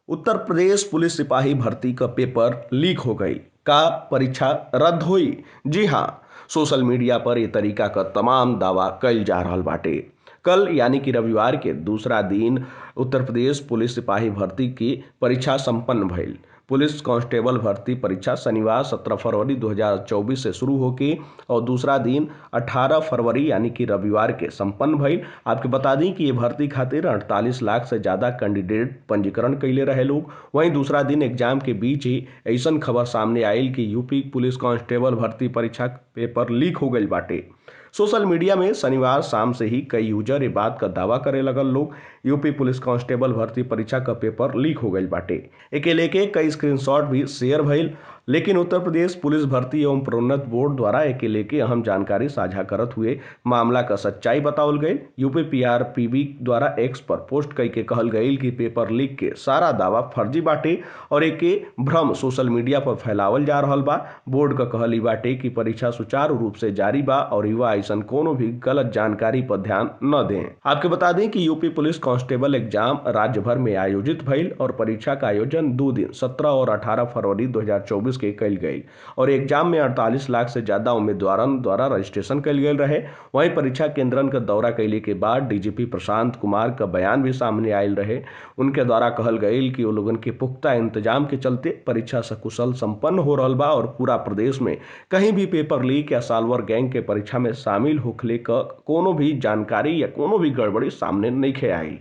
Uttar Pradesh police सिपाही भर्ती का पेपर लीक हो गई का परीक्षा रद्द हुई। जी हाँ, सोशल मीडिया पर ये तरीका का तमाम दावा कइल जा रहल बाटे। कल यानी कि रविवार के दूसरा दिन उत्तर प्रदेश पुलिस सिपाही भर्ती की परीक्षा संपन्न भइल। पुलिस कांस्टेबल भर्ती परीक्षा शनिवार 17 फरवरी 2024 से शुरू होके और दूसरा दिन 18 फरवरी यानी कि रविवार के संपन्न भइल। आपके बता दी कि ये भर्ती खातिर 48 लाख से ज्यादा कैंडिडेट पंजीकरण कैले रहे लोग। वहीं दूसरा दिन एग्जाम के बीच ही ऐसन खबर सामने आयल कि यूपी पुलिस कांस्टेबल भर्ती परीक्षा पेपर लीक हो गई बाटे। सोशल मीडिया में शनिवार शाम से ही कई यूजर ये बात का दावा करे लगल लोग यूपी पुलिस कांस्टेबल भर्ती परीक्षा का पेपर लीक हो गई बाटे। एके लेके कई स्क्रीनशॉट भी शेयर भइल, लेकिन उत्तर प्रदेश पुलिस भर्ती एवं प्रोन्नत बोर्ड द्वारा एके लेके अहम जानकारी साझा करत हुए मामला का सच्चाई बतावल गई। यूपी पीआरपीबी द्वारा एक्स पर पोस्ट कई के कहल गई कि पेपर लीक के सारा दावा फर्जी बाटे और एके भ्रम सोशल मीडिया पर फैलावल जा रहल बा। बोर्ड का कहल ई बाटे कि परीक्षा सुचारू रूप से जारी बा और युवा ऐसन कोनो भी गलत जानकारी पर ध्यान न दें। आपके बता दें कि यूपी पुलिस कांस्टेबल एग्जाम राज्य भर में आयोजित भइल और परीक्षा का आयोजन 2 दिन 17 और 18 फरवरी 2024 के कइल गई और एग्जाम में 48 लाख से ज्यादा उम्मीदवारन द्वारा रजिस्ट्रेशन कइल गई रहे। वहीं परीक्षा केंद्रन का दौरा कैले के बाद डीजीपी प्रशांत कुमार का बयान भी सामने आयल रहे। उनके द्वारा कहल गई कि वो लोगन के पुख्ता इंतजाम के चलते परीक्षा सकुशल संपन्न हो रहल बा और पूरा प्रदेश में कहीं भी पेपर लीक या साल्वर गैंग के परीक्षा में शामिल होखले क कोनो भी जानकारी या कोनो भी गड़बड़ी सामने नहीं आई।